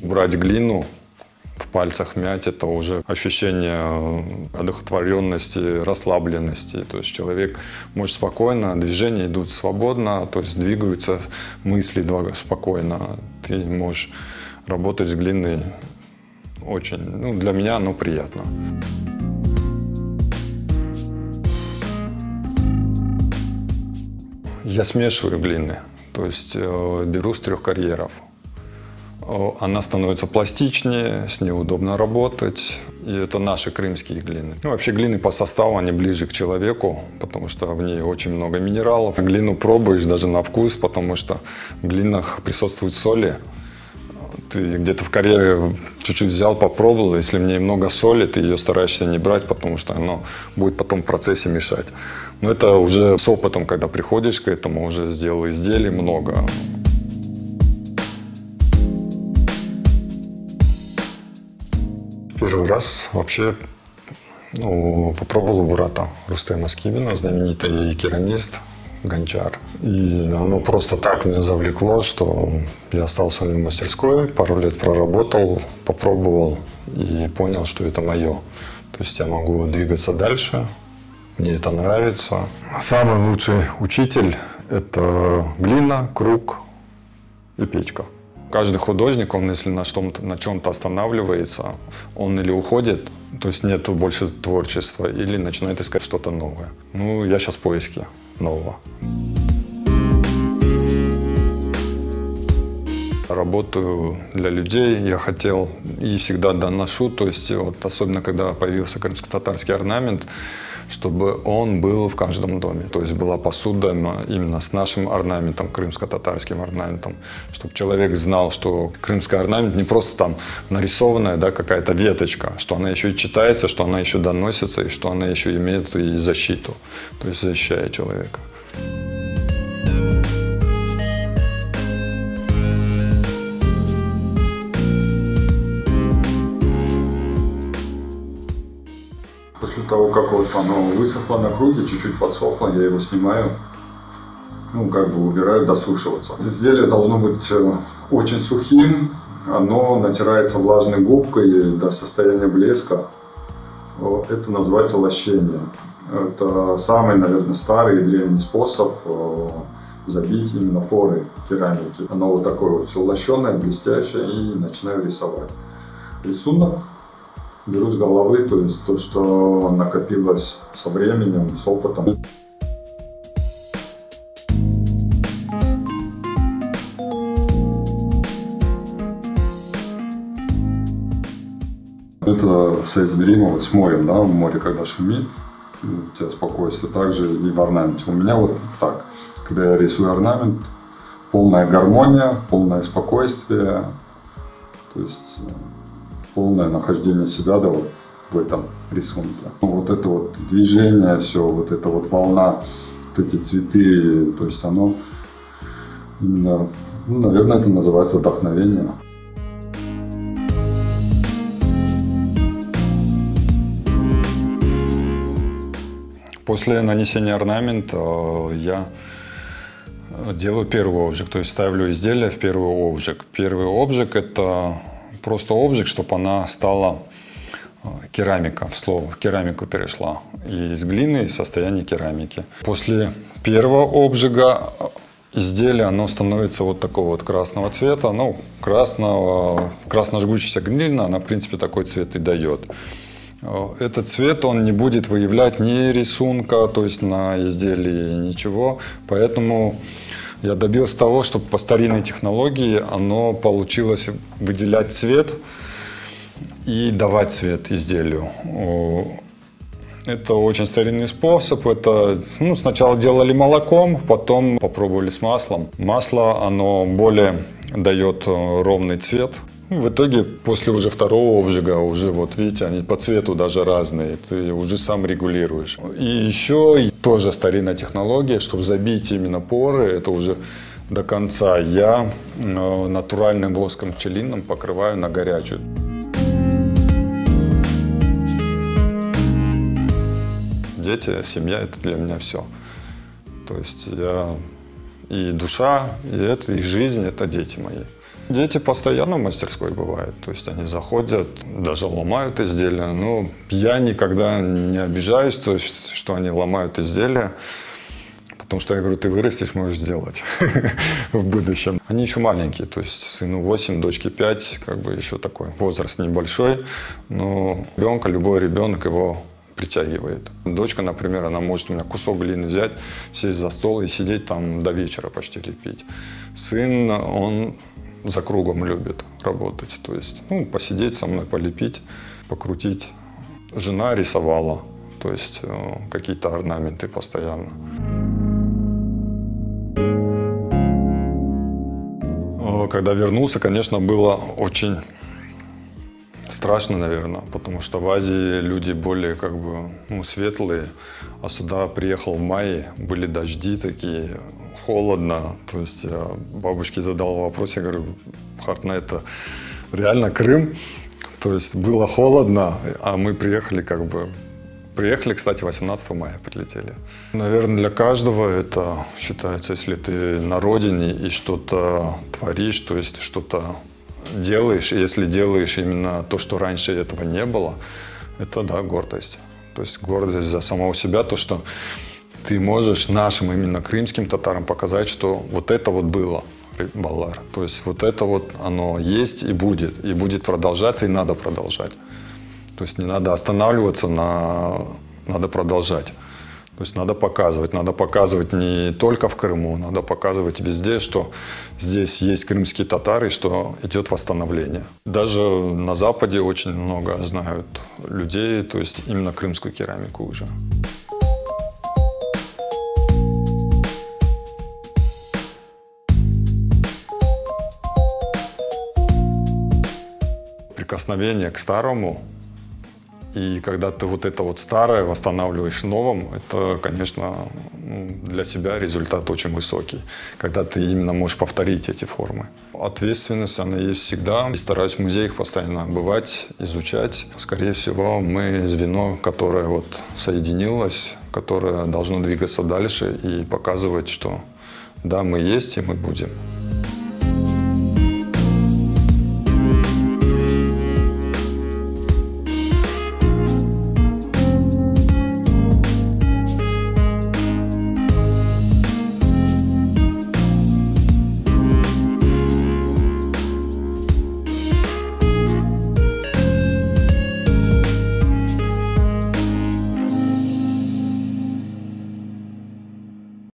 брать глину, в пальцах мять, это уже ощущение одухотворенности, расслабленности. То есть человек может спокойно, движения идут свободно, то есть двигаются мысли спокойно. Ты можешь работать с глиной очень, для меня оно приятно. Я смешиваю глины, то есть беру с 3 карьеров. Она становится пластичнее, с ней удобно работать. И это наши крымские глины. Вообще глины по составу, они ближе к человеку, потому что в ней очень много минералов. Глину пробуешь даже на вкус, потому что в глинах присутствуют соли. Ты где-то в карьере чуть-чуть взял, попробовал. Если в ней много соли, ты ее стараешься не брать, потому что оно будет потом в процессе мешать. Но это уже с опытом, когда приходишь к этому, уже сделал изделий много. Первый раз вообще попробовал у брата Рустема Скибина, знаменитый керамист, гончар. И оно просто так меня завлекло, что я остался у него в мастерской, пару лет проработал, попробовал и понял, что это мое. То есть я могу двигаться дальше, мне это нравится. Самый лучший учитель – это глина, круг и печка. Каждый художник, он если на чем-то останавливается, он или уходит, то есть нет больше творчества, или начинает искать что-то новое. Я сейчас в поиске нового. Работаю для людей, я хотел и всегда доношу, то есть особенно когда появился крымско-татарский орнамент, чтобы он был в каждом доме. То есть была посуда именно с нашим орнаментом, крымско-татарским орнаментом, чтобы человек знал, что крымский орнамент не просто там нарисованная какая-то веточка, что она еще и читается, что она еще доносится, и что она еще имеет и защиту, то есть защищает человека. После того, как оно высохло на круге, чуть-чуть подсохло, я его снимаю, убираю досушиваться. Изделие должно быть очень сухим, оно натирается влажной губкой до состояния блеска. Это называется лощение. Это самый, наверное, старый и древний способ забить именно поры керамики. Оно такое все лощеное, блестящее, и начинаю рисовать. Рисунок беру с головы, то есть то, что накопилось со временем, с опытом. Это соизмеримо с морем, в море, когда шумит, у тебя спокойствие, также и в орнаменте. У меня так, когда я рисую орнамент, полная гармония, полное спокойствие, то есть полное нахождение себя в этом рисунке. Это движение, все, эта волна, эти цветы, то есть оно именно, наверное, это называется вдохновение. После нанесения орнамента я делаю первый обжиг, то есть ставлю изделие в первый обжиг. Первый обжиг – это просто обжиг, чтобы она стала керамика, в керамику перешла. И из глины, из состояния керамики. После первого обжига изделие, оно становится такого красного цвета. Красно-жгучаяся глина, она в принципе такой цвет и дает. Этот цвет, он не будет выявлять ни рисунка, то есть на изделии ничего. Поэтому я добился того, чтобы по старинной технологии оно получилось выделять цвет и давать цвет изделию. Это очень старинный способ. Это сначала делали молоком, потом попробовали с маслом. Масло, оно более дает ровный цвет. В итоге, после уже второго обжига, уже видите, они по цвету даже разные, ты уже сам регулируешь. И еще тоже старинная технология, чтобы забить именно поры, это уже до конца, я натуральным воском пчелиным покрываю на горячую. Дети, семья – это для меня все. То есть я и душа, и жизнь – это дети мои. Дети постоянно в мастерской бывают, то есть они заходят, даже ломают изделия, но я никогда не обижаюсь, то есть, что они ломают изделия, потому что я говорю, ты вырастешь, можешь сделать в будущем. Они еще маленькие, то есть сыну 8, дочке 5, как бы еще такой возраст небольшой, но любой ребенок его притягивает. Дочка, например, она может у меня кусок глины взять, сесть за стол и сидеть там до вечера почти лепить. Сын, он за кругом любит работать, то есть посидеть со мной, полепить, покрутить. Жена рисовала, то есть какие-то орнаменты постоянно. Когда вернулся, конечно, было очень страшно, наверное, потому что в Азии люди более как бы светлые, а сюда приехал в мае, были дожди такие, холодно, то есть я бабушке задал вопрос, я говорю, Хартна, это реально Крым, то есть было холодно, а мы приехали, кстати, 18 мая прилетели. Наверное, для каждого это считается, если ты на родине и что-то творишь, то есть что-то делаешь, и если делаешь именно то, что раньше этого не было, это, да, гордость. То есть гордость за самого себя, то, что ты можешь нашим именно крымским татарам показать, что вот это вот было, Балар. То есть вот это вот оно есть и будет продолжаться, и надо продолжать. То есть не надо останавливаться, надо продолжать. То есть надо показывать не только в Крыму, надо показывать везде, что здесь есть крымские татары, что идет восстановление. Даже на Западе очень много знают людей, то есть именно крымскую керамику уже. Прикосновение к старому. И когда ты вот это вот старое восстанавливаешь новым, это, конечно, для себя результат очень высокий. Когда ты именно можешь повторить эти формы. Ответственность, она есть всегда. И стараюсь в музеях постоянно бывать, изучать. Скорее всего, мы звено, которое вот соединилось, которое должно двигаться дальше и показывать, что да, мы есть и мы будем.